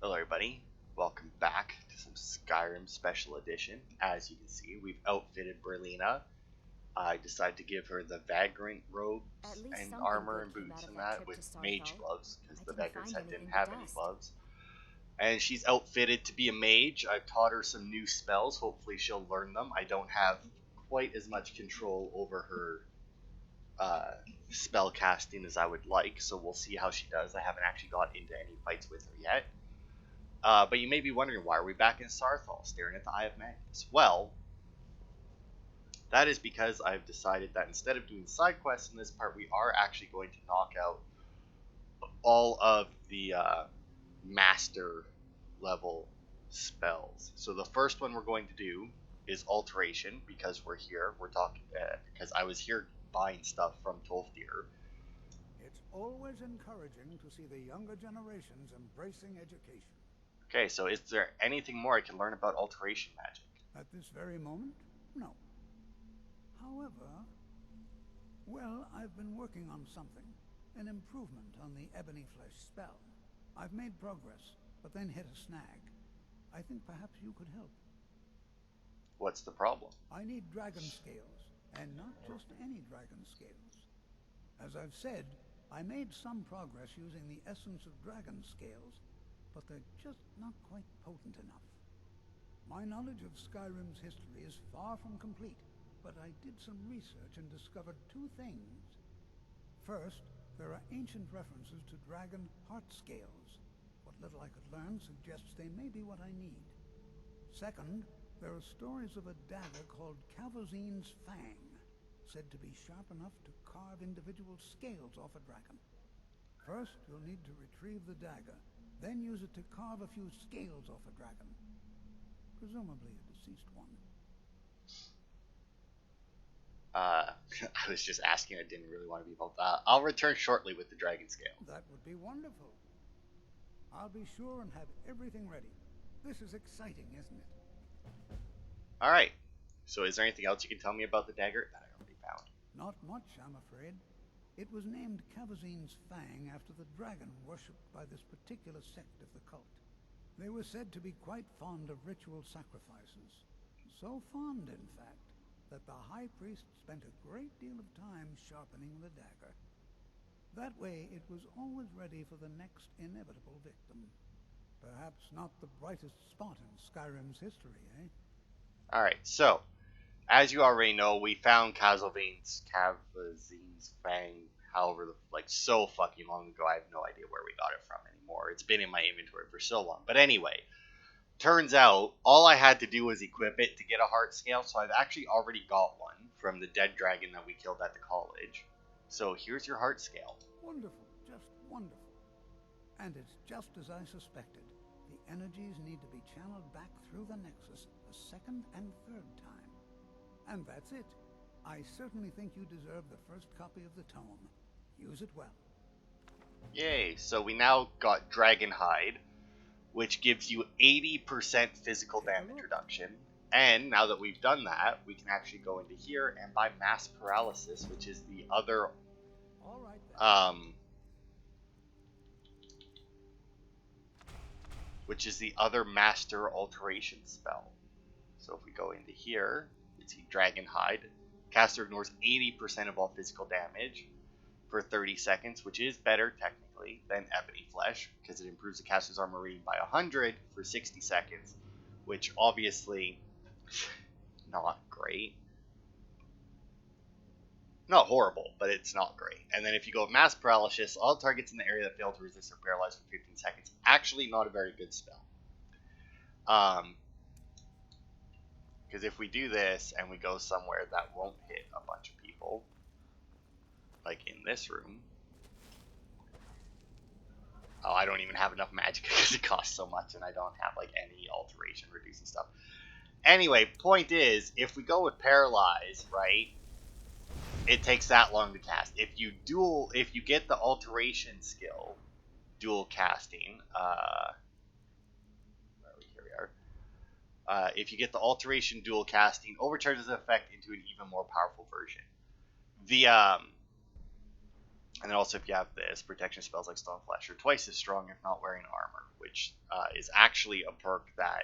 Hello everybody, welcome back to some Skyrim Special Edition. As you can see, we've outfitted Berlina. I decided to give her the Vagrant robes At least and something armor good and came boots out of and that that trip with to mage Starfall. gloves, because I the didn't Vagrants find didn't anything have but any dust. gloves. And she's outfitted to be a mage. I've taught her some new spells, hopefully she'll learn them. I don't have quite as much control over her spell casting as I would like, so we'll see how she does. I haven't actually got into any fights with her yet. But you may be wondering, why are we back in Sarthal staring at the Eye of Magnus? Well, that is because I've decided that instead of doing side quests in this part, we are actually going to knock out all of the master level spells. So the first one we're going to do is Alteration, because we're here. We're talking because I was here buying stuff from Tolfdir. It's always encouraging to see the younger generations embracing education. Okay, so is there anything more I can learn about Alteration magic? At this very moment, no. However, well, I've been working on something. An improvement on the Ebony Flesh spell. I've made progress, but then hit a snag. I think perhaps you could help. What's the problem? I need dragon scales, and not just any dragon scales. As I've said, I made some progress using the essence of dragon scales, but they're just not quite potent enough. My knowledge of Skyrim's history is far from complete, but I did some research and discovered two things. First, there are ancient references to dragon heart scales. What little I could learn suggests they may be what I need. Second, there are stories of a dagger called Calvozine's Fang, said to be sharp enough to carve individual scales off a dragon. First, you'll need to retrieve the dagger, then use it to carve a few scales off a dragon. Presumably a deceased one. I was just asking. I didn't really want to be involved. I'll return shortly with the dragon scale. That would be wonderful. I'll be sure and have everything ready. This is exciting, isn't it? All right. So, is there anything else you can tell me about the dagger that I already found? Not much, I'm afraid. It was named Calvozine's Fang after the dragon worshipped by this particular sect of the cult. They were said to be quite fond of ritual sacrifices. So fond, in fact, that the high priest spent a great deal of time sharpening the dagger. That way, it was always ready for the next inevitable victim. Perhaps not the brightest spot in Skyrim's history, eh? All right. So, as you already know, we found Calvozine's Fang. However, like so fucking long ago, I have no idea where we got it from anymore. It's been in my inventory for so long. But anyway, turns out all I had to do was equip it to get a heart scale. So I've actually already got one from the dead dragon that we killed at the college. So here's your heart scale. Wonderful, just wonderful. And it's just as I suspected. The energies need to be channeled back through the Nexus a second and third time. And that's it. I certainly think you deserve the first copy of the tome. Use it well. Yay. So we now got Dragon Hide, which gives you 80% physical damage reduction. And now that we've done that, we can actually go into here and buy Mass Paralysis, which is the other All right, then. Which is the other master alteration spell. So if we go into here, we see Dragon Hide. Caster ignores 80% of all physical damage for 30 seconds, which is better technically than Ebony Flesh, because it improves the caster's armor rating by 100 for 60 seconds, which obviously not great. Not horrible, but it's not great. And then if you go with Mass Paralysis, all targets in the area that fail to resist are paralyzed for 15 seconds. Actually, not a very good spell. Because if we do this and we go somewhere that won't hit a bunch of people, like in this room. Oh, I don't even have enough magic because it costs so much, and I don't have like any alteration reducing stuff. Anyway, point is, if we go with Paralyze, right? It takes that long to cast. If you get the alteration skill, dual casting, here we are. If you get the alteration dual casting, overcharges the effect into an even more powerful version. And then also if you have this, protection spells like Stone Flesh are twice as strong if not wearing armor, which is actually a perk that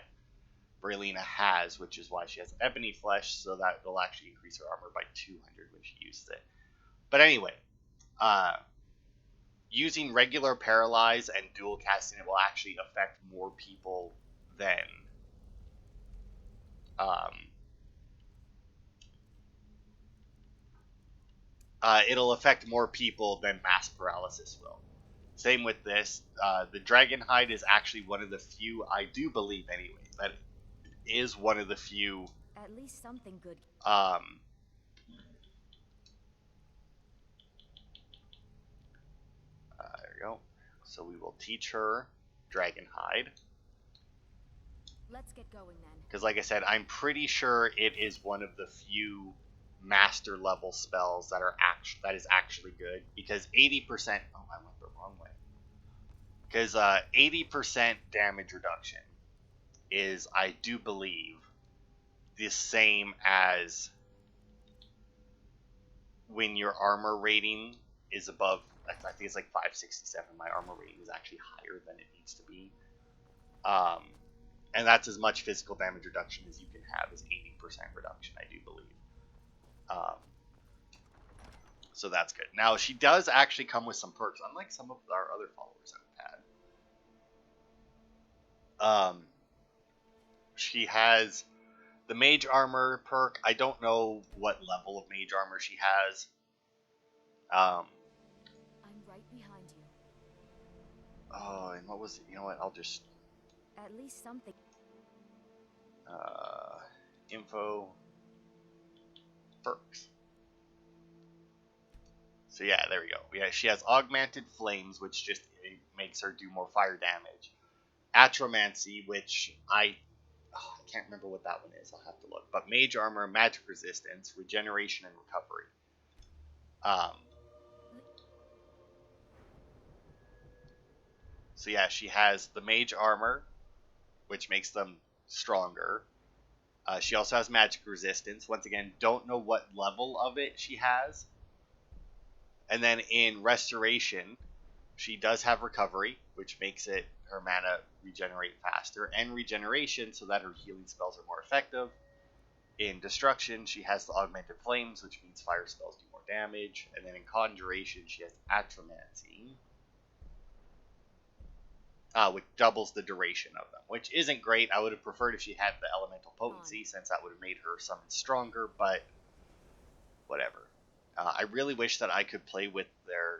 Braylina has, which is why she has Ebony Flesh, so that will actually increase her armor by 200 when she uses it. But anyway, using regular Paralyze and dual casting it will actually affect more people than it'll affect more people than Mass Paralysis will. Same with this. The Dragon Hide is actually one of the few, I do believe anyway, that is one of the few. At least something good. There we go. So we will teach her Dragon Hide. Let's get going then. Because like I said, I'm pretty sure it is one of the few master level spells that is actually good. Because 80%. Oh, I went the wrong way. Because 80% damage reduction is, I do believe, the same as when your armor rating is above. I think it's like 567. My armor rating is actually higher than it needs to be. And that's as much physical damage reduction as you can have, is 80% reduction, I do believe. So that's good. Now, she does actually come with some perks, unlike some of our other followers that we've had. She has the Mage Armor perk. I don't know what level of Mage Armor she has. I'm right behind you. Oh, and what was it? You know what? I'll just... At least something. Info. Perks. So yeah, there we go. Yeah, she has Augmented Flames, which just makes her do more fire damage. Atromancy, which I can't remember what that one is. I'll have to look. But Mage Armor, Magic Resistance, Regeneration, and Recovery. So yeah, she has the Mage Armor, which makes them stronger. She also has Magic Resistance. Once again, don't know what level of it she has. And then in Restoration, she does have Recovery, which makes it her mana regenerate faster, and Regeneration so that her healing spells are more effective. In Destruction, she has the Augmented Flames, which means fire spells do more damage. And then in Conjuration, she has Atromancy, which doubles the duration of them, which isn't great. I would have preferred if she had the Elemental Potency, since that would have made her summon stronger, but whatever. I really wish that I could play with their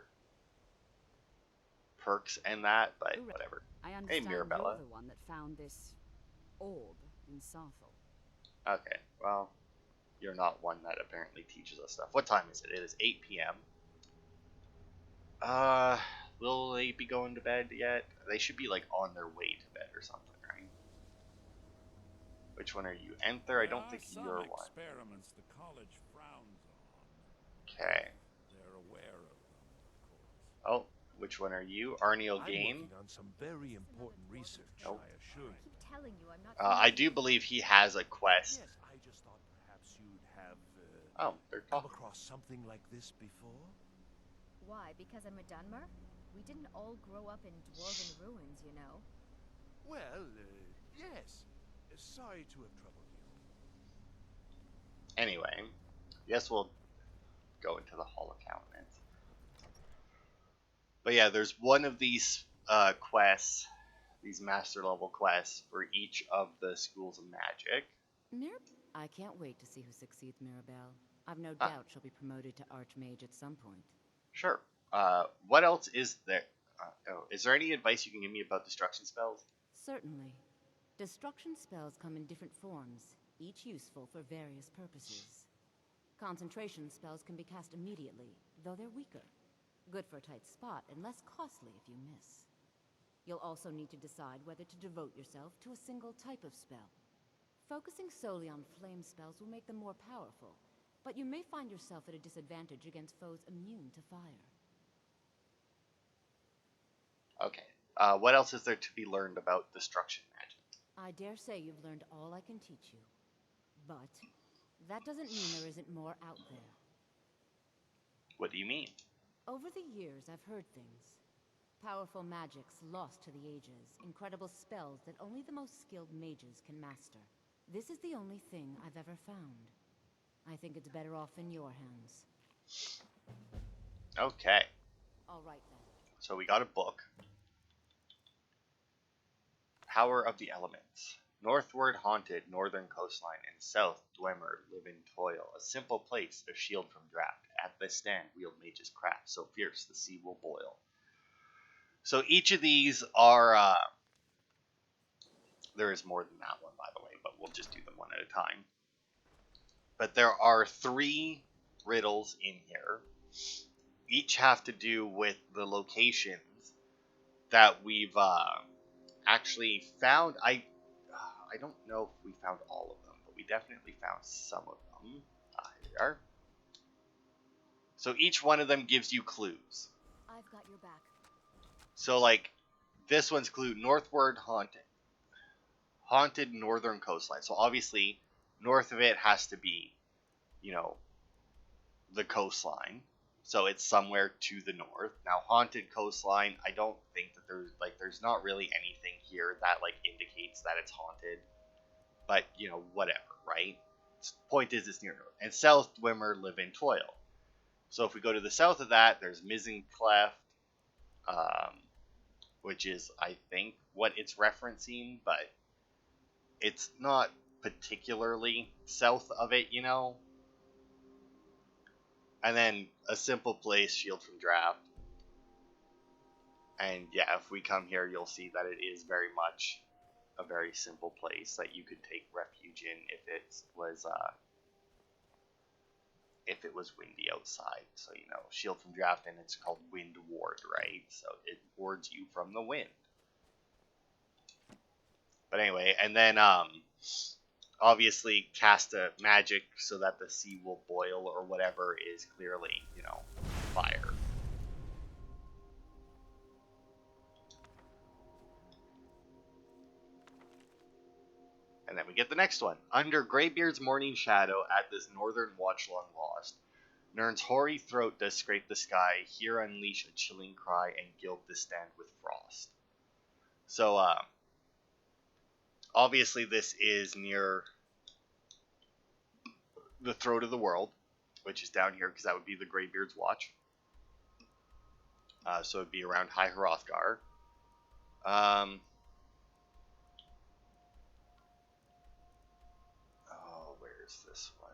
perks and that, but whatever. I Hey, understand Mirabella. you're the one that found this orb in Sarthal. Okay, well, you're not one that apparently teaches us stuff. What time is it? It is 8 p.m. Will they be going to bed yet? They should be, like, on their way to bed or something, right? Which one are you? Enter? I don't think you're one. Experiments the college frowns on. Okay. They're aware of them, of course. Oh, which one are you? Arneal I'm Game? working on some very important research, Nope. I assure I you. keep telling you I'm not. I do believe he has a quest. Yes, I just thought perhaps you'd have Oh, they're come talking. across something like this before. Why? Because I'm a Dunmer? We didn't all grow up in dwarven ruins, you know. Well, yes. Sorry to have troubled you. Anyway, guess we'll go into the Hall of Countenance. But yeah, there's one of these quests, these master level quests for each of the schools of magic. I can't wait to see who succeeds Mirabelle. I've no doubt she'll be promoted to Archmage at some point. Sure. What else is there? Is there any advice you can give me about destruction spells? Certainly. Destruction spells come in different forms, each useful for various purposes. Concentration spells can be cast immediately, though they're weaker. Good for a tight spot and less costly if you miss. You'll also need to decide whether to devote yourself to a single type of spell. Focusing solely on flame spells will make them more powerful, but you may find yourself at a disadvantage against foes immune to fire. Okay. What else is there to be learned about destruction magic? I dare say you've learned all I can teach you. But that doesn't mean there isn't more out there. What do you mean? Over the years, I've heard things. Powerful magics lost to the ages, incredible spells that only the most skilled mages can master. This is the only thing I've ever found. I think it's better off in your hands. Okay. All right then. So we got a book. Power of the Elements. Northward haunted northern coastline and south Dwemer live in toil. A simple place, a shield from draft. At the stand wield mage's craft, so fierce the sea will boil. So each of these are, there is more than that one, by the way, but we'll just do them one at a time. But there are 3 riddles in here. Each have to do with the locations that we've actually found. I don't know if we found all of them, but we definitely found some of them. Here they are. So each one of them gives you clues. I've got your back. So, like, this one's clue, northward haunted northern coastline. So obviously, north of it has to be, you know, the coastline. So it's somewhere to the north. Now, haunted coastline, I don't think that there's not really anything here that, like, indicates that it's haunted. But, you know, whatever, right? Point is, it's near north. And south Dwemer live in toil. So if we go to the south of that, there's Mizzen Cleft, which is, I think, what it's referencing, but it's not particularly south of it, you know? And then a simple place, shield from draft. And yeah, if we come here, you'll see that it is very much a very simple place that you could take refuge in if it was windy outside. So, you know, shield from draft, and it's called wind ward, right? So it wards you from the wind. But anyway, and then obviously cast a magic so that the sea will boil or whatever is clearly, you know, fire. And then we get the next one. Under Greybeard's morning shadow, at this northern watch long lost, Nern's hoary throat does scrape the sky, here unleash a chilling cry, and gild the stand with frost. So, obviously this is near the throat of the world, which is down here, because that would be the Greybeard's watch. So it'd be around High Hrothgar. Where's this one?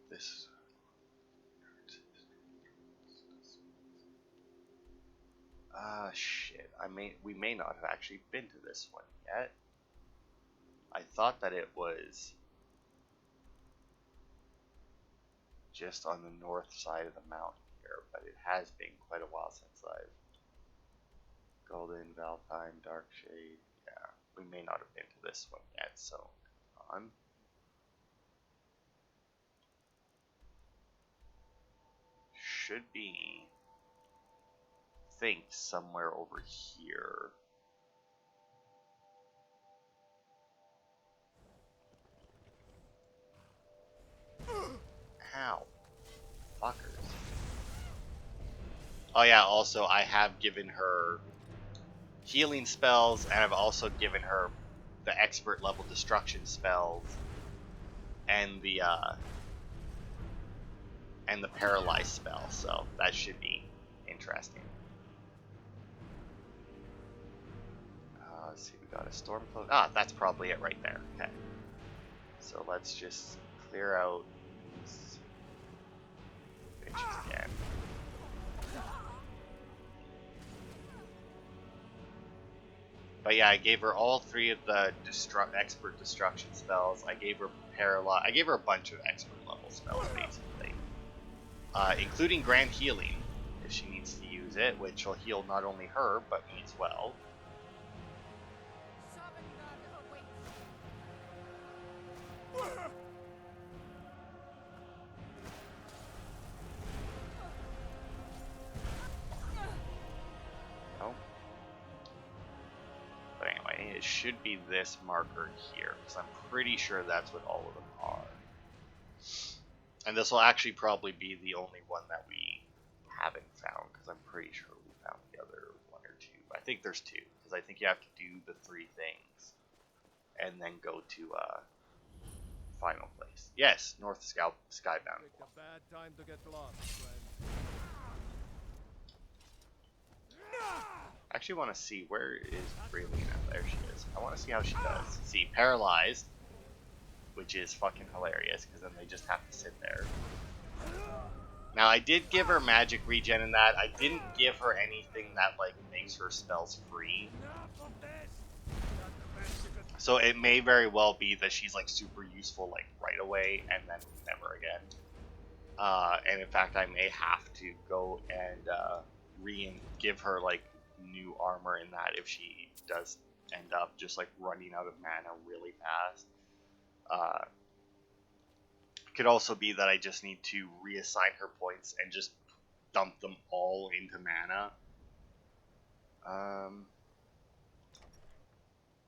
This. Shit. We may not have actually been to this one yet. I thought that it was just on the north side of the mountain here, but it has been quite a while since I've Golden, Valentine, Dark Shade. Yeah, we may not have been to this one yet, so on. Should be, I think, somewhere over here. Ow. Fuckers. Oh yeah, also I have given her healing spells, and I've also given her the expert level destruction spells and the paralyze spell, so that should be interesting. Let's see, we got a storm cloak. That's probably it right there. Okay, so let's just clear out these bitches again. But yeah, I gave her all 3 of the expert destruction spells. I gave her I gave her a bunch of expert level spells, basically, including grand healing if she needs to use it, which will heal not only her but me as well. it should be this marker here, because I'm pretty sure that's what all of them are. And this will actually probably be the only one that we haven't found, because I'm pretty sure we found the other one or two. I think there's two, because I think you have to do the 3 things and then go to final place. Yes, North Skybound. Picked a bad time to get lost, friend. I actually want to see, where is Brelina? There she is. I want to see how she does. See, paralyzed, which is fucking hilarious, because then they just have to sit there. Now, I did give her magic regen in that. I didn't give her anything that, like, makes her spells free. So it may very well be that she's, like, super useful, like, right away, and then never again. And in fact, I may have to go and give her, like, new armor in that if she does end up just, like, running out of mana really fast. It could also be that I just need to reassign her points and just dump them all into mana.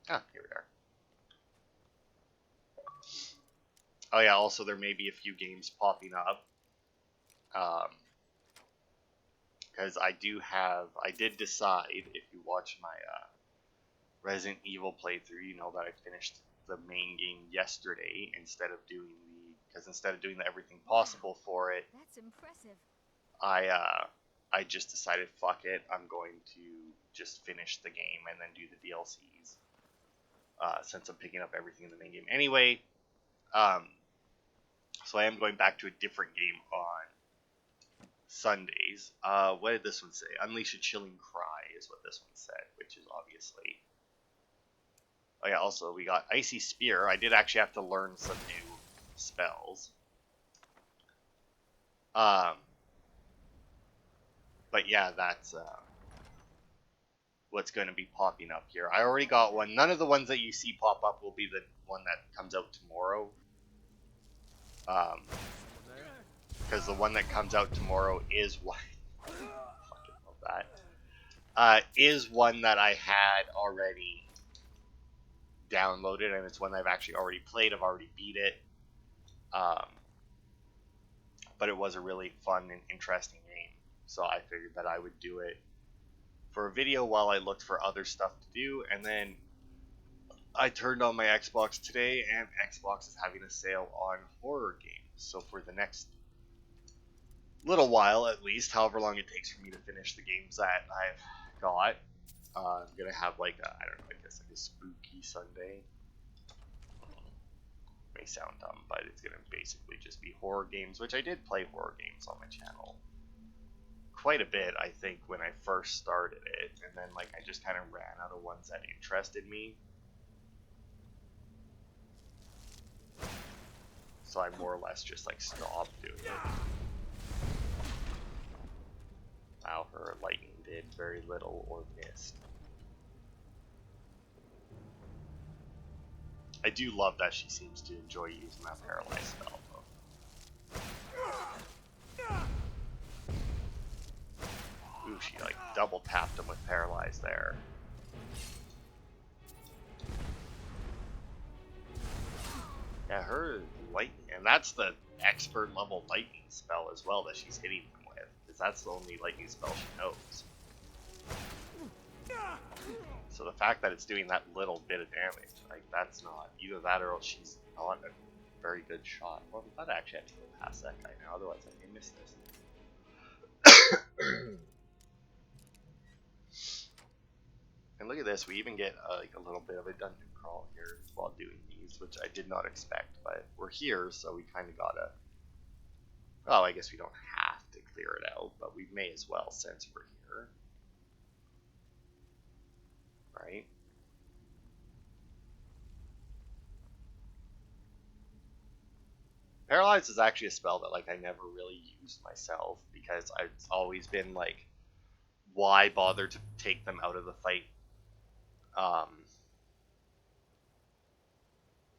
Here we are. Oh yeah, also there may be a few games popping up. Because I did decide, if you watch my Resident Evil playthrough, you know that I finished the main game yesterday instead of doing everything possible for it. That's impressive. I just decided, fuck it, I'm going to just finish the game and then do the DLCs. Since I'm picking up everything in the main game anyway. So I am going back to a different game on Sundays. What did this one say? Unleash a Chilling Cry is what this one said, which is obviously... Oh yeah, also we got Icy Spear. I did actually have to learn some new spells. But yeah, that's what's going to be popping up here. I already got one. None of the ones that you see pop up will be the one that comes out tomorrow. Because the one that comes out tomorrow is one... fucking love that. Is one that I had already downloaded, and it's one I've actually already played. I've already beat it. But it was a really fun and interesting game, so I figured that I would do it for a video while I looked for other stuff to do. And then I turned on my Xbox today, and Xbox is having a sale on horror games. So for the next little while, at least, however long it takes for me to finish the games that I've got, I'm gonna have like a, I don't know, I guess like a spooky Sunday. May sound dumb, but it's gonna basically just be horror games, which I did play horror games on my channel quite a bit, I think, when I first started it, and then like I just kind of ran out of ones that interested me. So I more or less just like stopped doing it. Wow, her lightning did very little or missed. I do love that she seems to enjoy using that paralyzed spell, though. Ooh, she like double tapped him with paralyzed there. Yeah, her lightning, and that's the expert level lightning spell as well that she's hitting them with, because that's the only lightning spell she knows. So the fact that it's doing that little bit of damage, like, that's not, either that or else she's not a very good shot. Well, I thought I actually had to go past that guy now, otherwise I may miss this. And look at this, we even get like a little bit of a dungeon crawl here while doing these, which I did not expect, but we're here, so we kind of gotta... Well, I guess we don't have to clear it out, but we may as well since we're here. Right? Paralyze is actually a spell that like I never really used myself, because I've always been like, why bother to take them out of the fight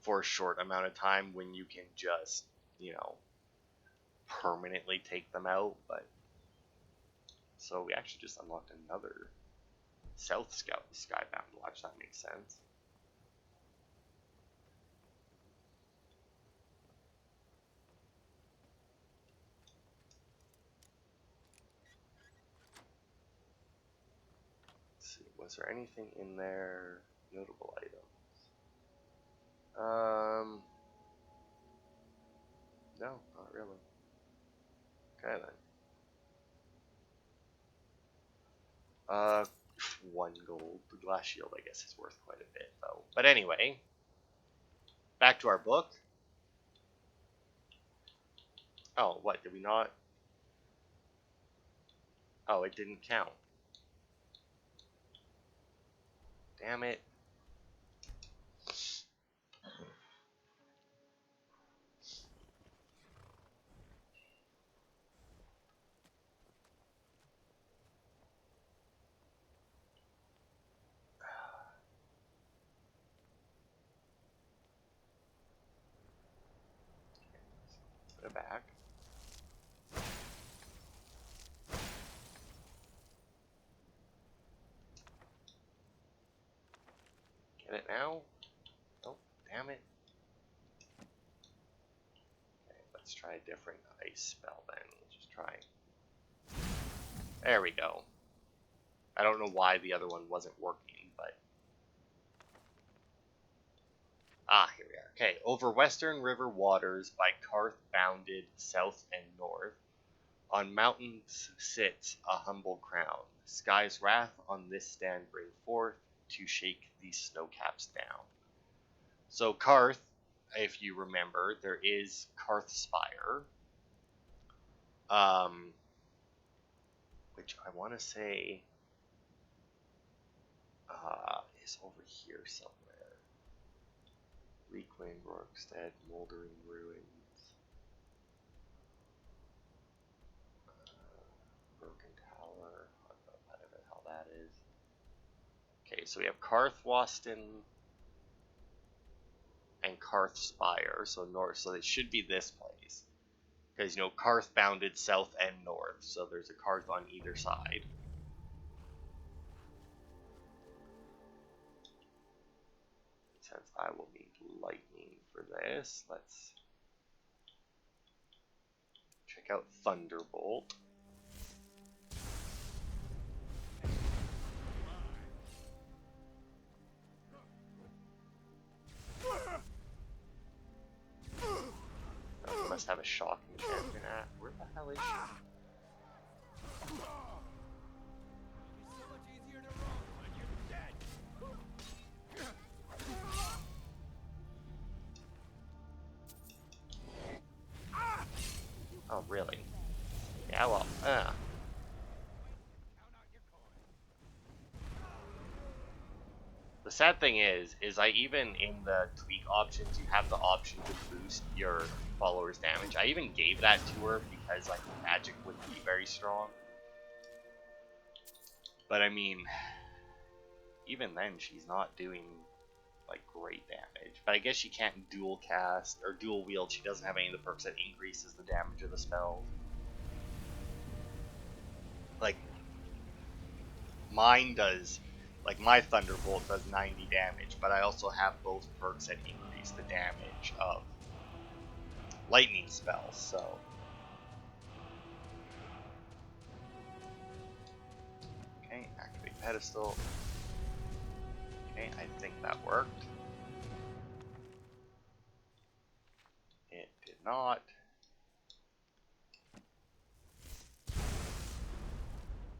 for a short amount of time when you can just, you know, permanently take them out. But so we actually just unlocked another South Skybound. Watch, that makes sense. Was there anything in there? Notable items. No, not really. Okay then. 1 gold. The glass shield, I guess, is worth quite a bit, though. But anyway, back to our book. Oh, what? Did we not? Oh, it didn't count. Damn it. Put it back. Get it now? Oh, damn it. Okay, let's try a different ice spell then. Let's just try. There we go. I don't know why the other one wasn't working, but... Ah, here we are. Okay, over western river waters by Karth bounded south and north. On mountains sits a humble crown. Sky's wrath on this stand bring forth to shake these snow caps down. So Karth, if you remember, there is Karth Spire. Which I want to say is over here somewhere. Requing, Rorkstead, Moldering Ruins, Broken Tower, whatever the hell that is. Okay, so we have Karthwasten and Karth Spire, so north, so it should be this place. Because, you know, Karth bounded south and north, so there's a Karth on either side. Since I will need lightning for this, let's check out Thunderbolt. Oh, we must have a shocking champion at. Where the hell is she? Oh, really? Yeah, well, The sad thing is I even, in the tweak options, you have the option to boost your followers' damage. I even gave that to her because, like, magic wouldn't be very strong. But, I mean, even then, she's not doing, like, great damage. But I guess she can't dual cast, or dual wield. She doesn't have any of the perks that increases the damage of the spell. Like, mine does, like, my Thunderbolt does 90 damage, but I also have both perks that increase the damage of lightning spells, so... Okay, activate pedestal. Okay, I think that worked. It did not.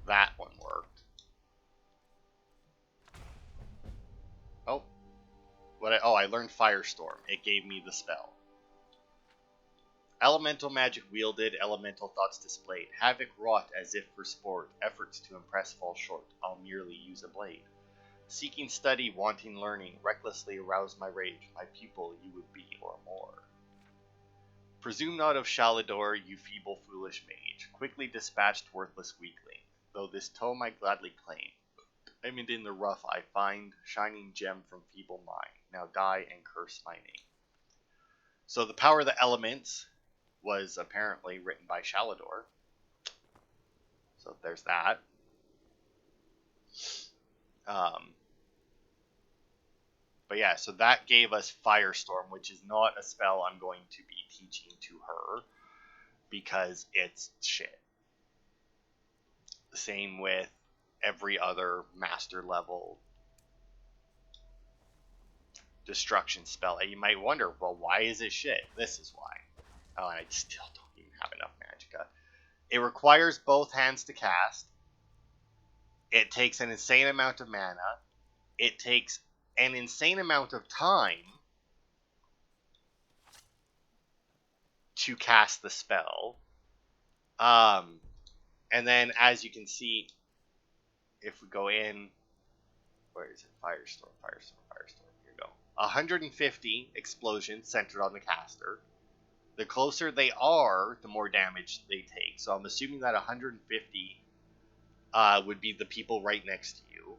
That one worked. Oh. I learned Firestorm. It gave me the spell. Elemental magic wielded, elemental thoughts displayed. Havoc wrought as if for sport. Efforts to impress fall short. I'll merely use a blade. Seeking study, wanting learning. Recklessly arouse my rage. My pupil you would be, or more. Presume not of Shalador, you feeble foolish mage. Quickly dispatched worthless weakling. Though this tome I gladly claim. Diamond in the rough I find, shining gem from feeble mind. Now die and curse my name. So the power of the elements was apparently written by Shalador. So there's that. But yeah, so that gave us Firestorm, which is not a spell I'm going to be teaching to her because it's shit. Same with every other master level destruction spell. And you might wonder, well, why is it shit? This is why. Oh, and I still don't even have enough magicka. It requires both hands to cast. It takes an insane amount of mana. It takes an insane amount of time to cast the spell. And then, as you can see, if we go in, where is it? Firestorm. Here we go. 150 explosions centered on the caster. The closer they are, the more damage they take. So I'm assuming that 150 would be the people right next to you.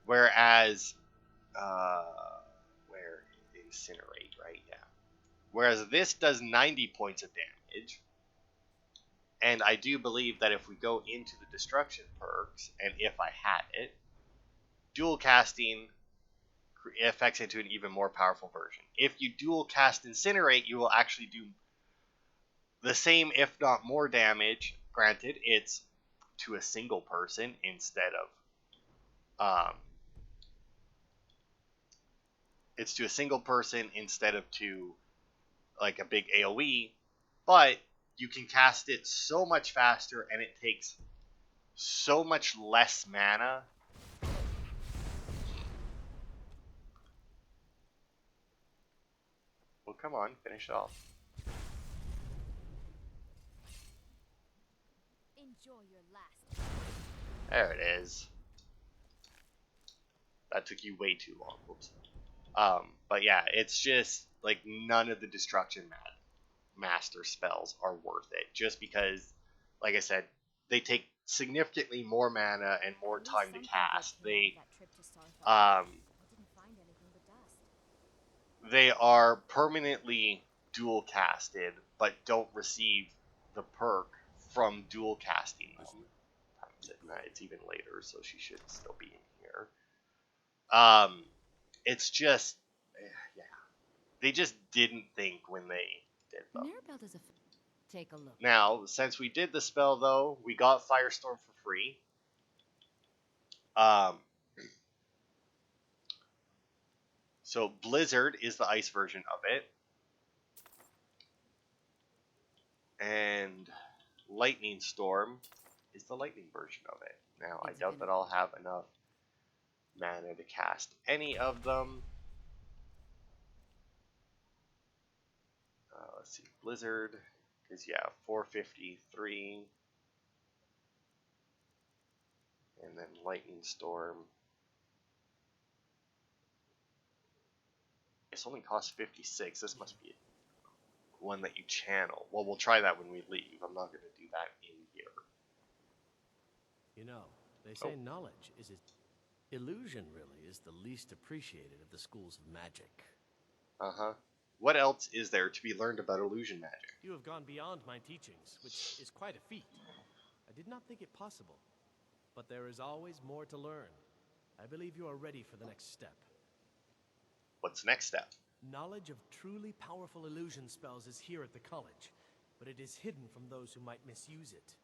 Whereas, where Incinerate, right? Yeah. Whereas this does 90 points of damage. And I do believe that if we go into the destruction perks, and if I had it, dual casting affects into an even more powerful version. If you dual cast Incinerate, you will actually do the same, if not more damage. Granted, it's to a single person instead of to like a big AoE, but you can cast it so much faster and it takes so much less mana. Well, come on, finish it off. Enjoy your last. There it is. That took you way too long. Whoops. But yeah, it's just like none of the destruction master spells are worth it, just because, like I said, they take significantly more mana and more time to cast. They are permanently dual casted, but don't receive the perk from dual casting them. It's even later, so she should still be in here. It's just, yeah, they just didn't think when they did them. Take a look. Now, since we did the spell, though, we got Firestorm for free. So Blizzard is the ice version of it. And Lightning Storm is the lightning version of it. Now, I doubt that I'll have enough mana to cast any of them. Let's see, Blizzard is, yeah, 453. And then Lightning Storm. This only costs 56. This must be one that you channel. Well, we'll try that when we leave. I'm not going to do that in here. You know, they say knowledge is illusion, really, is the least appreciated of the schools of magic. Uh-huh. What else is there to be learned about illusion magic? You have gone beyond my teachings, which is quite a feat. I did not think it possible, but there is always more to learn. I believe you are ready for the next step. What's the next step? Knowledge of truly powerful illusion spells is here at the college, but it is hidden from those who might misuse it.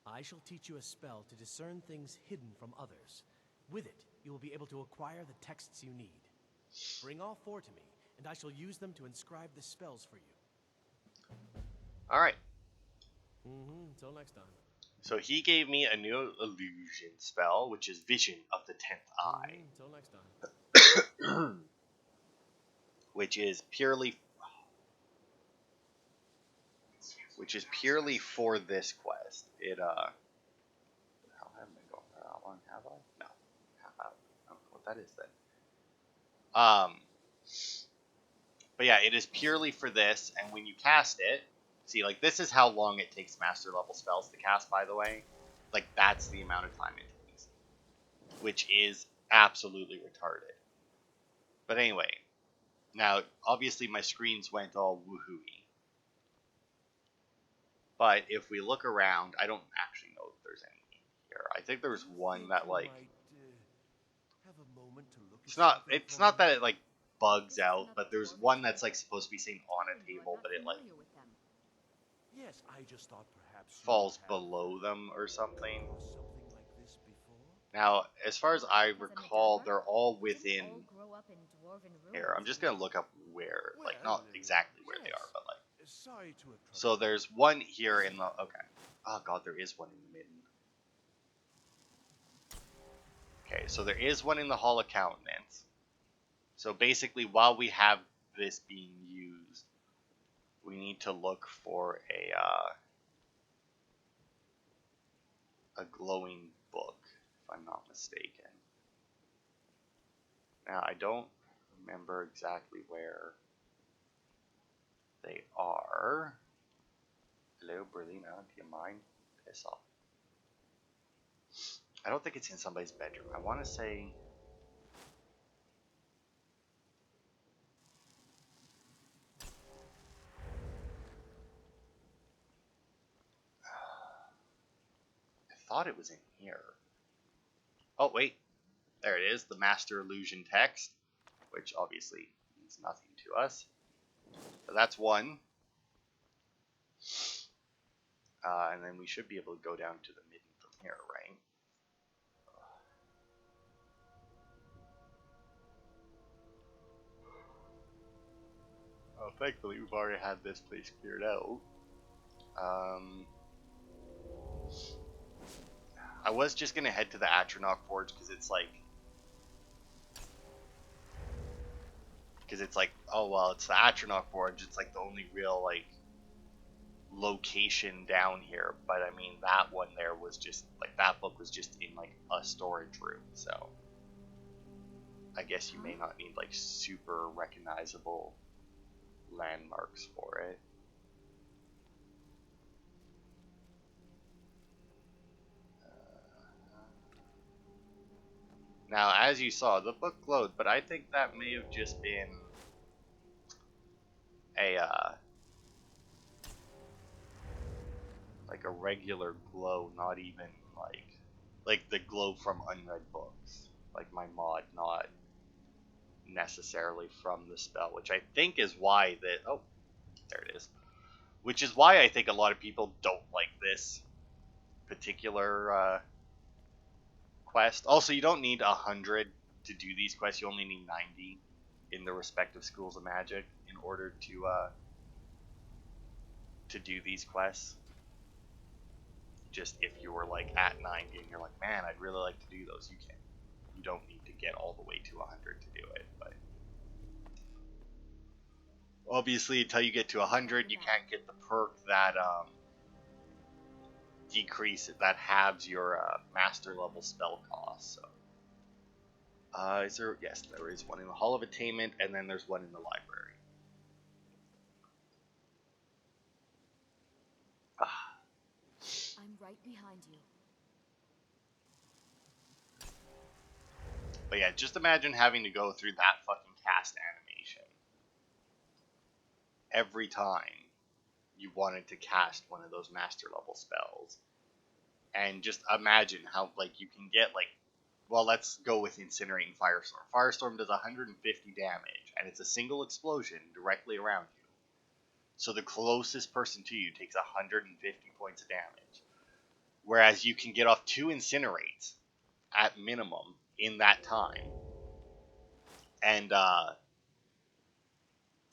I shall teach you a spell to discern things hidden from others. With it, you will be able to acquire the texts you need. Bring all four to me, and I shall use them to inscribe the spells for you. Alright. Until next time. So he gave me a new illusion spell, which is Vision of the 10th Eye. Until next time. Which is purely for this quest. It how haven't been going for that long, have I? No. I don't know what that is then. But yeah, it is purely for this, and when you cast it, see, like, this is how long it takes master level spells to cast, by the way. Like, that's the amount of time it takes, which is absolutely retarded. But anyway, now, obviously my screens went all woohooey. But if we look around, I don't actually know if there's any here. I think there's one that, like, it's not that it, like, bugs out, but there's one that's, like, supposed to be sitting on a table, but it, like, Yes, I just thought perhaps falls below them or something. Now, as far as I Because I'm a recall, Dunmer, they're all we didn't within all grow up in dwarven here. I'm ruins, just you gonna know. look up where, like, Well, not exactly where they yes. are, but like. Sorry to have troubled So there's one here in the. Okay. Oh god, there is one in the midden. Okay, so there is one in the Hall of Countenance. So basically, while we have this being used, we need to look for a glowing book, if I'm not mistaken. Now, I don't remember exactly where they are. Hello, Berlina, do you mind? Piss off. I don't think it's in somebody's bedroom. I want to say... I thought it was in here. Oh, wait. There it is, the Master Illusion text, which obviously means nothing to us. So that's one. And then we should be able to go down to the midden from here, right? Oh, thankfully we've already had this place cleared out. I was just gonna head to the Atronach Forge because it's like, oh well, it's the Atronach Forge. It's like the only real like location down here. But I mean, that one there was just like that book was just in like a storage room, so I guess you may not need like super recognizable landmarks for it. Now, as you saw, the book glowed, but I think that may have just been a like a regular glow, not even like the glow from unread books, like my mod, not necessarily from the spell, which I think is why that oh, there it is. Which is why I think a lot of people don't like this particular quest. Also, you don't need 100 to do these quests. You only need 90 in the respective schools of magic in order to do these quests. Just if you were like at 90 and you're like, man, I'd really like to do those, you can. You don't need to get all the way to 100 to do it, but obviously until you get to 100, you can't get the perk that that halves your master level spell cost. So, is there? Yes, there is one in the Hall of Attainment, and then there's one in the library. I'm right behind you. But yeah, just imagine having to go through that fucking cast animation every time you wanted to cast one of those master level spells. And just imagine how, like, you can get, like, well, let's go with Incinerating Firestorm. Firestorm does 150 damage, and it's a single explosion directly around you. So the closest person to you takes 150 points of damage. Whereas you can get off 2 Incinerates at minimum in that time. And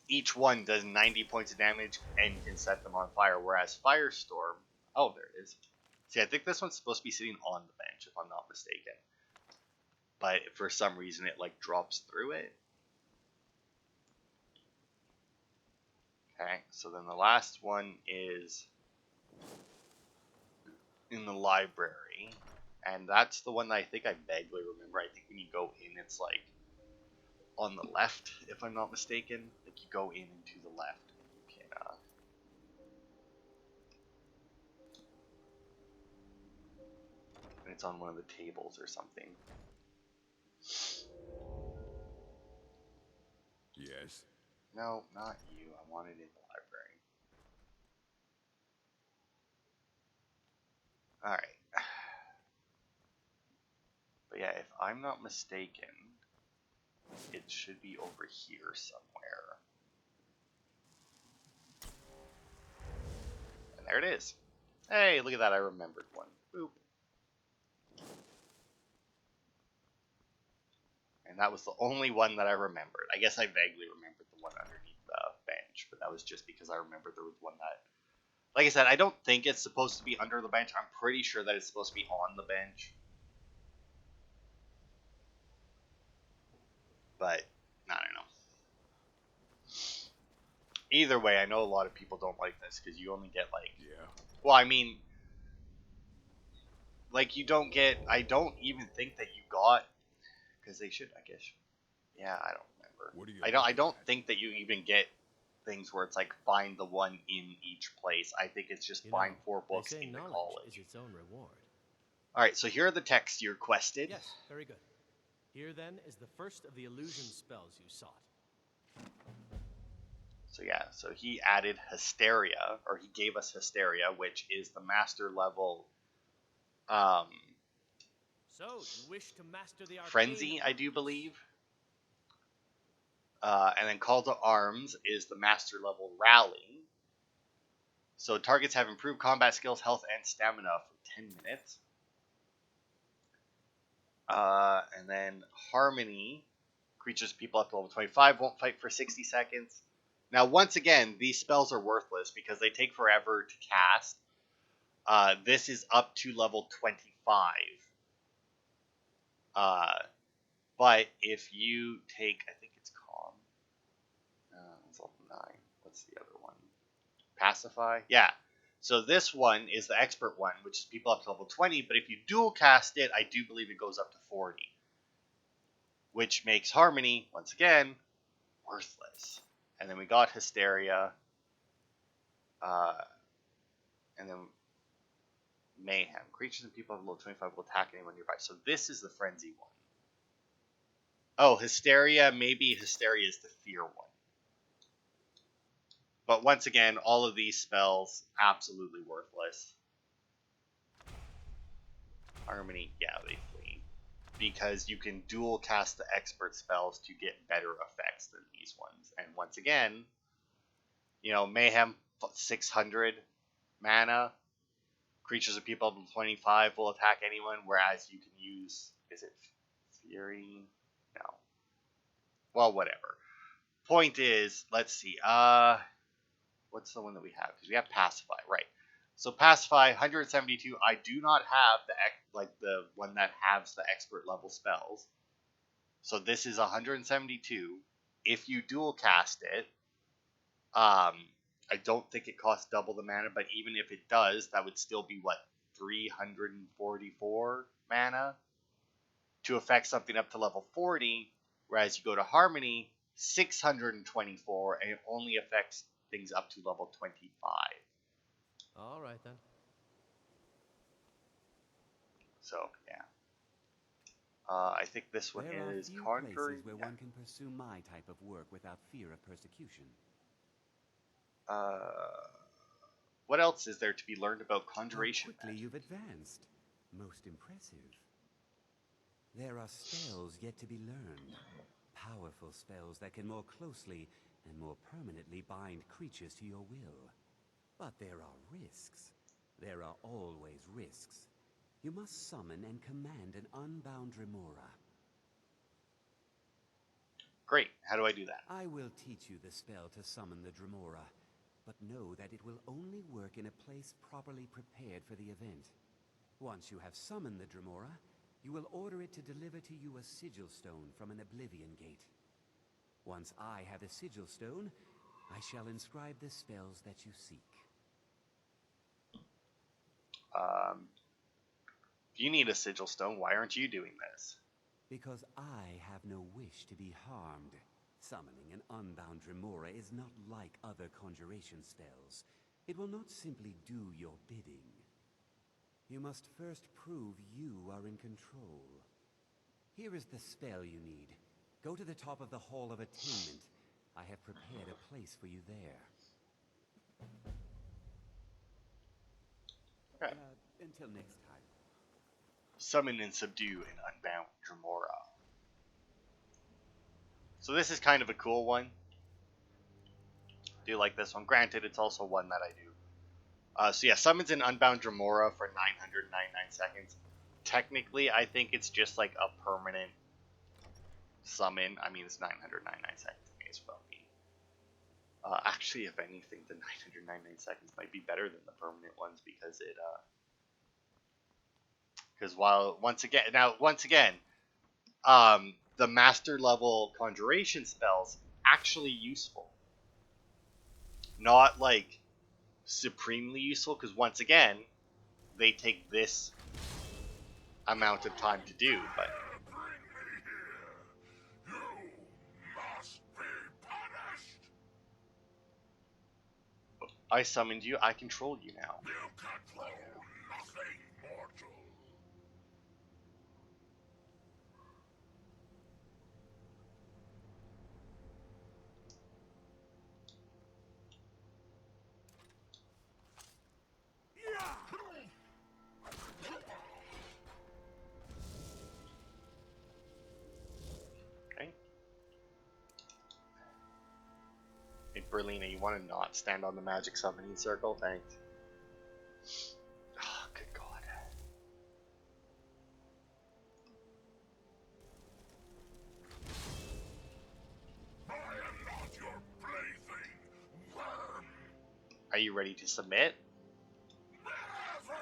each one does 90 points of damage and you can set them on fire. Whereas Firestorm, oh, there it is. See, I think this one's supposed to be sitting on the bench, if I'm not mistaken. But for some reason, it like drops through it. Okay, so then the last one is in the library. And that's the one that I think I vaguely remember. I think when you go in, it's like on the left, if I'm not mistaken. Like you go in and to the left. And you can, and it's on one of the tables or something. Yes. No, not you. I want it in the library. Alright. But yeah, if I'm not mistaken, it should be over here somewhere. And there it is. Hey, look at that, I remembered one. Boop. And that was the only one that I remembered. I guess I vaguely remembered the one underneath the bench, but that was just because I remembered there was one that... Like I said, I don't think it's supposed to be under the bench. I'm pretty sure that it's supposed to be on the bench. But, I don't know. Either way, I know a lot of people don't like this, because you only get, like... Yeah. Well, I mean... Like, you don't get... I don't even think that you got... Because they should, I guess... Yeah, I don't remember. What are you I don't think that you even get things where it's like, find the one in each place. I think it's just find 4 books in the college. Is its own reward. Alright, so here are the texts you requested. Yes, very good. Here then is the first of the illusion spells you sought. So yeah, so he added Hysteria, or he gave us Hysteria, which is the master level So, you wish to master the arcane Frenzy, I do believe. And then Call to Arms is the master level Rally. So targets have improved combat skills, health, and stamina for 10 minutes. And then Harmony, creatures, people up to level 25 won't fight for 60 seconds. Now, once again, these spells are worthless because they take forever to cast. This is up to level 25. But if you take, I think it's Calm. It's level 9. What's the other one? Pacify? Yeah. So this one is the expert one, which is people up to level 20. But if you dual cast it, I do believe it goes up to 40. Which makes Harmony, once again, worthless. And then we got Hysteria. And then Mayhem. Creatures and people up to level 25 will attack anyone nearby. So this is the Frenzy one. Oh, Hysteria. Maybe Hysteria is the Fear one. But once again, all of these spells, absolutely worthless. Harmony, yeah, they flee. Because you can dual cast the expert spells to get better effects than these ones. And once again, you know, Mayhem, 600 mana. Creatures of people up to 25 will attack anyone, whereas you can use, is it Fury? No. Well, whatever. Point is, let's see, what's the one that we have? Because we have Pacify, right. So Pacify, 172, I do not have the one that has the expert level spells. So this is 172. If you dual cast it, I don't think it costs double the mana, but even if it does, that would still be, what, 344 mana to affect something up to level 40, whereas you go to Harmony, 624, and it only affects things up to level 25. All right, then. So, yeah. I think this one There is are few Conjuring. places where one can pursue my type of work without fear of persecution. What else is there to be learned about conjuration? How quickly you've advanced. Most impressive. There are spells yet to be learned. Powerful spells that can more closely and more permanently bind creatures to your will. But there are risks. There are always risks. You must summon and command an unbound remora. Great. How do I do that? I will teach you the spell to summon the Dremora, but know that it will only work in a place properly prepared for the event. Once you have summoned the Dremora, you will order it to deliver to you a Sigil Stone from an Oblivion Gate. Once I have a Sigil Stone, I shall inscribe the spells that you seek. If you need a Sigil Stone, why aren't you doing this? Because I have no wish to be harmed. Summoning an unbound Remora is not like other conjuration spells. It will not simply do your bidding. You must first prove you are in control. Here is the spell you need. Go to the top of the Hall of Attainment. I have prepared a place for you there. Okay. Until next time. Summon and subdue an unbound Dremora. So this is kind of a cool one. Do like this one. Granted, it's also one that I do. So yeah, summons an unbound Dremora for 999 seconds. Technically, I think it's just like a permanent summon. I mean, it's 999 seconds. May as well be. Actually, if anything, the 999 seconds might be better than the permanent ones because it because once again, the master level conjuration spells actually useful, not like supremely useful, because once again they take this amount of time to do, but I summoned you, I control you now. You control nothing, mortal. Okay. Hey, Berlina, you want to not stand on the magic summoning circle? Thanks. Oh, good God. I am not your plaything, worm. Are you ready to submit? Never.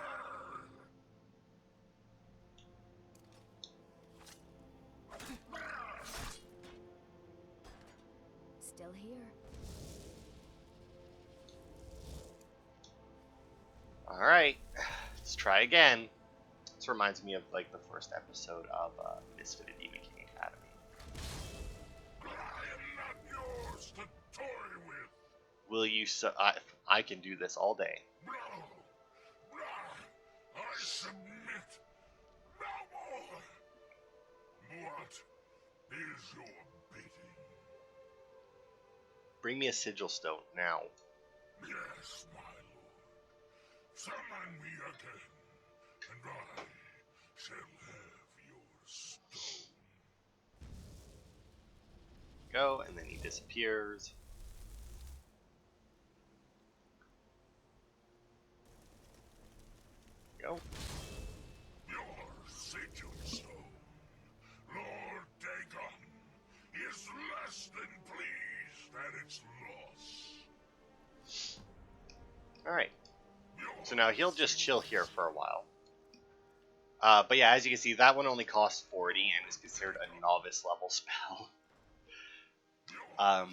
Still here. Alright, let's try again. This reminds me of like the first episode of Misfitted Demon King Academy. I am not yours to toy with. Will you I can do this all day. No. I submit. No more. What is your bidding? Bring me a Sigil Stone now. Yes, my lord. Summon me again, and I shall have your stone. Go, and then he disappears. Go. Your Sigil Stone, Lord Dagon, is less than pleased at its loss. Alright. So now he'll just chill here for a while. But yeah, as you can see, that one only costs 40 and is considered a novice level spell.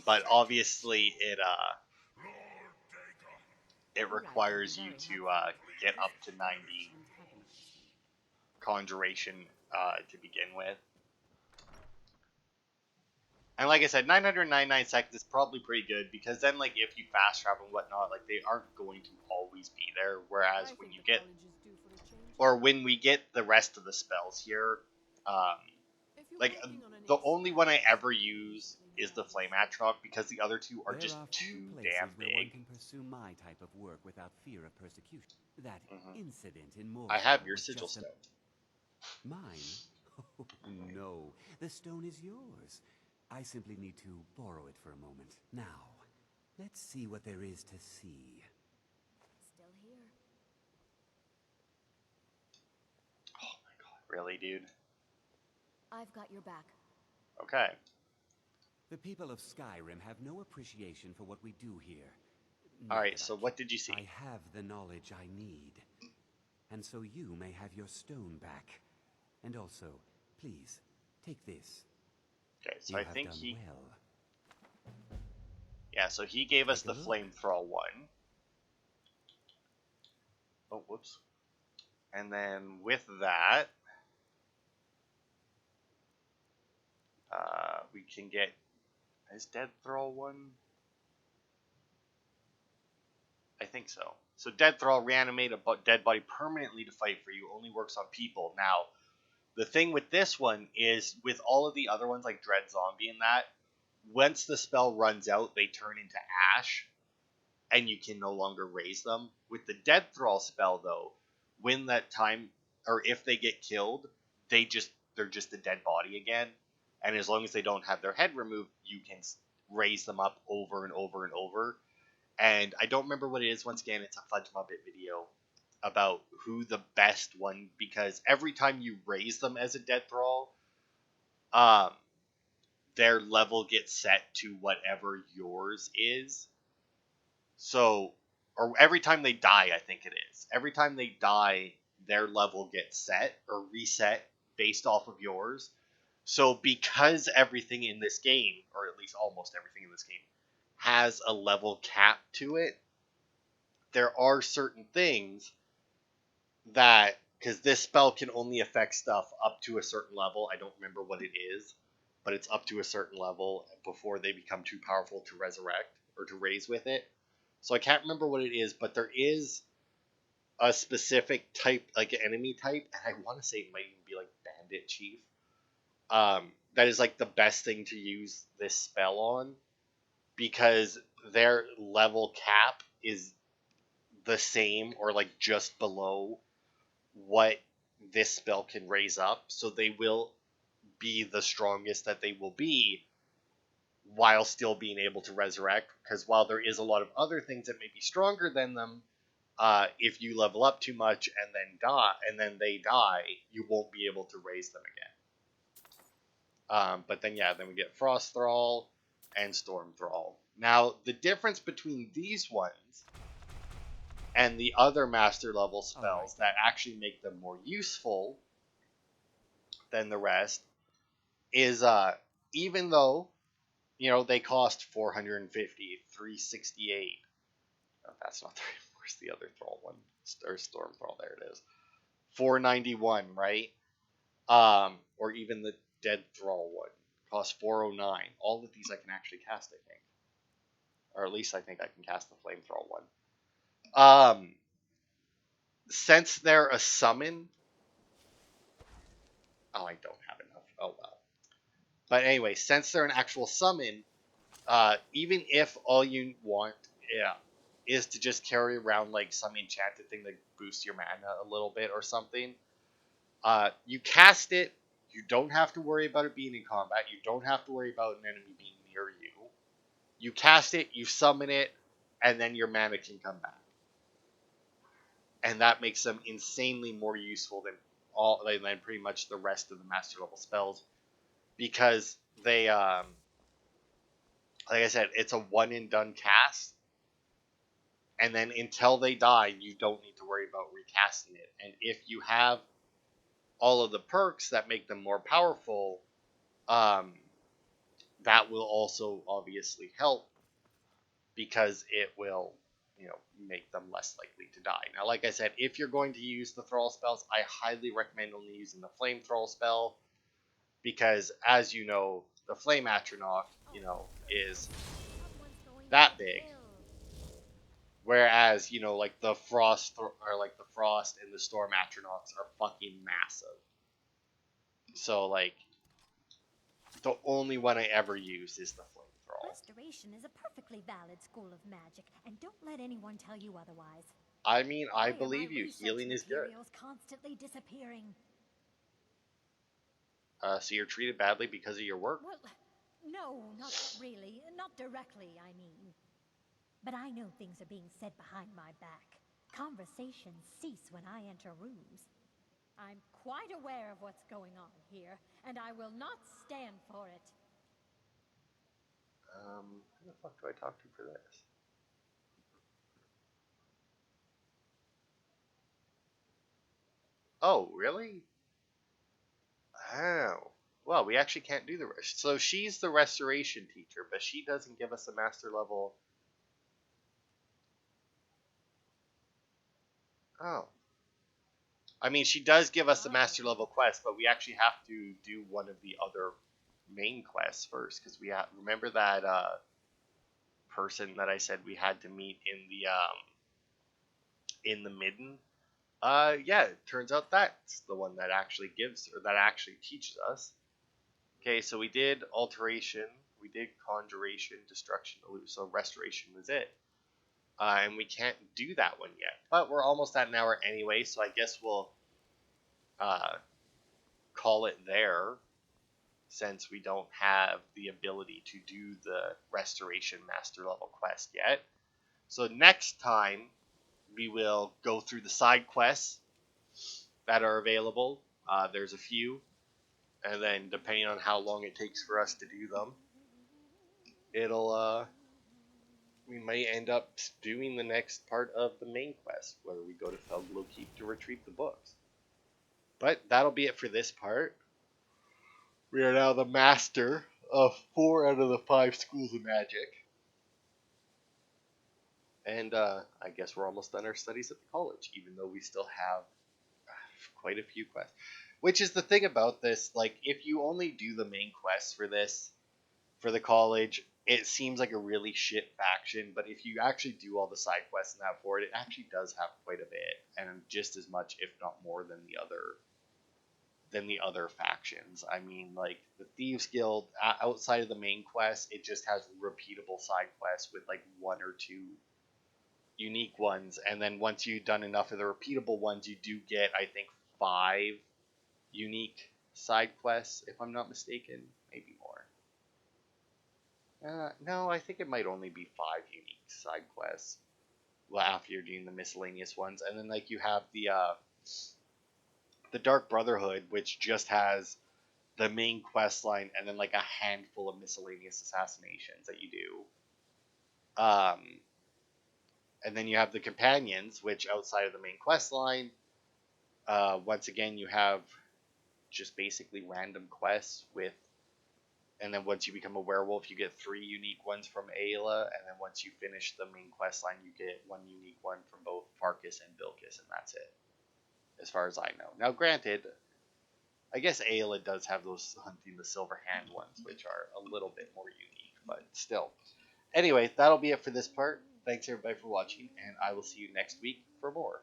But obviously it requires you to get up to 90 conjuration to begin with. And like I said, 999 seconds is probably pretty good, because then like if you fast travel and whatnot, like they aren't going to always be there. Whereas when you get, or when we get the rest of the spells here, like the only one I ever use is the Flame Atroc, because the other two are There just are few too places damn where one big. can pursue my type of work without fear of persecution. That incident in Mordor I have your was Sigil just Stone. Mine? Oh, no. The stone is yours. I simply need to borrow it for a moment. Now, let's see what there is to see. Still here. Oh my god, really, dude? I've got your back. Okay. The people of Skyrim have no appreciation for what we do here. Alright, so what did you see? I have the knowledge I need. And so you may have your stone back. And also, please, take this. Okay, so You I have think done he... well. Yeah, so he gave us Take a the look. flame throw one. Oh, whoops. And then with that, we can get his dead throw one. I think so. So dead throw, reanimate a dead body permanently to fight for you. Only works on people. Now, the thing with this one is, with all of the other ones like Dread Zombie and that, once the spell runs out, they turn into ash, and you can no longer raise them. With the Dead Thrall spell, though, when that time, or if they get killed, they're just a dead body again. And as long as they don't have their head removed, you can raise them up over and over and over. And I don't remember what it is. Once again, it's a Fudge Muppet video about who the best one, because every time you raise them as a Dead Thrall, their level gets set to whatever yours is. So, or every time they die, I think it is. Every time they die, their level gets set or reset based off of yours. So, because everything in this game, or at least almost everything in this game, has a level cap to it, there are certain things that, because this spell can only affect stuff up to a certain level. I don't remember what it is, but it's up to a certain level before they become too powerful to resurrect or to raise with it. So I can't remember what it is, but there is a specific type, like an enemy type, and I want to say it might even be like Bandit Chief. That is like the best thing to use this spell on, because their level cap is the same or like just below what this spell can raise up, so they will be the strongest that they will be while still being able to resurrect. Because while there is a lot of other things that may be stronger than them, if you level up too much and then they die, you won't be able to raise them again. But then we get Frost Thrall and Storm Thrall. Now the difference between these ones and the other master level spells that actually make them more useful than the rest is even though they cost 450, 368. Oh, that's not the where's the other Thrall one? Or Storm Thrall, there it is. 491, right? Or even the Dead Thrall one costs 409. All of these I can actually cast, I think. Or at least I think I can cast the Flame Thrall one. Since they're a summon, I don't have enough. Oh well. But anyway, since they're an actual summon, even if all you want, is to just carry around like some enchanted thing that boosts your mana a little bit or something, you cast it. You don't have to worry about it being in combat. You don't have to worry about an enemy being near you. You cast it, you summon it, and then your mana can come back. And that makes them insanely more useful than pretty much the rest of the master level spells, because they, like I said, it's a one and done cast, and then until they die, you don't need to worry about recasting it. And if you have all of the perks that make them more powerful, that will also obviously help, because it will make them less likely to die. Now, like I said, if you're going to use the Thrall spells, I highly recommend only using the Flame Thrall spell, because as you know, the Flame Atronach, is that big, whereas like the Frost the Frost and the Storm Atronachs are fucking massive. So like the only one I ever use is the Flame Thrall. Restoration is a perfectly valid school of magic, and don't let anyone tell you otherwise. I mean, I believe you. Healing is good. Constantly disappearing. So you're treated badly because of your work? Well, no, not really. Not directly, I mean. But I know things are being said behind my back. Conversations cease when I enter rooms. I'm quite aware of what's going on here, and I will not stand for it. Who the fuck do I talk to for this? Oh, really? Oh. Well, we actually can't do the rest. So she's the restoration teacher, but she doesn't give us a master level. Oh. I mean, she does give us the master level quest, but we actually have to do one of the other main quests first, because we have, remember that person that I said we had to meet in the midden? Yeah, it turns out that's the one that actually teaches us. Okay, so we did alteration, we did conjuration, destruction, so restoration was it. And we can't do that one yet, but we're almost at an hour anyway, so I guess we'll call it there, since we don't have the ability to do the restoration master level quest yet. So next time we will go through the side quests that are available. There's a few. And then, depending on how long it takes for us to do them, we may end up doing the next part of the main quest, where we go to Felglow Keep to retrieve the books. But that'll be it for this part. We are now the master of 4 out of the 5 schools of magic. And I guess we're almost done our studies at the college, even though we still have quite a few quests. Which is the thing about this, like, if you only do the main quests for this, for the college, it seems like a really shit faction, but if you actually do all the side quests in that for it, it actually does have quite a bit, and just as much, if not more, than the other factions. I mean, like, the Thieves Guild, outside of the main quest, it just has repeatable side quests with, like, 1 or 2 unique ones, and then once you've done enough of the repeatable ones, you do get, I think, 5 unique side quests, if I'm not mistaken. Maybe more. No, I think it might only be 5 unique side quests. Well, after you're doing the miscellaneous ones, and then like you have the Dark Brotherhood, which just has the main quest line and then like a handful of miscellaneous assassinations that you do. And then you have the Companions, which outside of the main quest line, once again you have just basically random quests with. And then once you become a werewolf, you get 3 unique ones from Ayla, and then once you finish the main quest line, you get 1 unique one from both Farkas and Bilkis, and that's it, as far as I know. Now, granted, I guess Ayla does have those hunting the silver hand ones, which are a little bit more unique, but still. Anyway, that'll be it for this part. Thanks everybody for watching, and I will see you next week for more.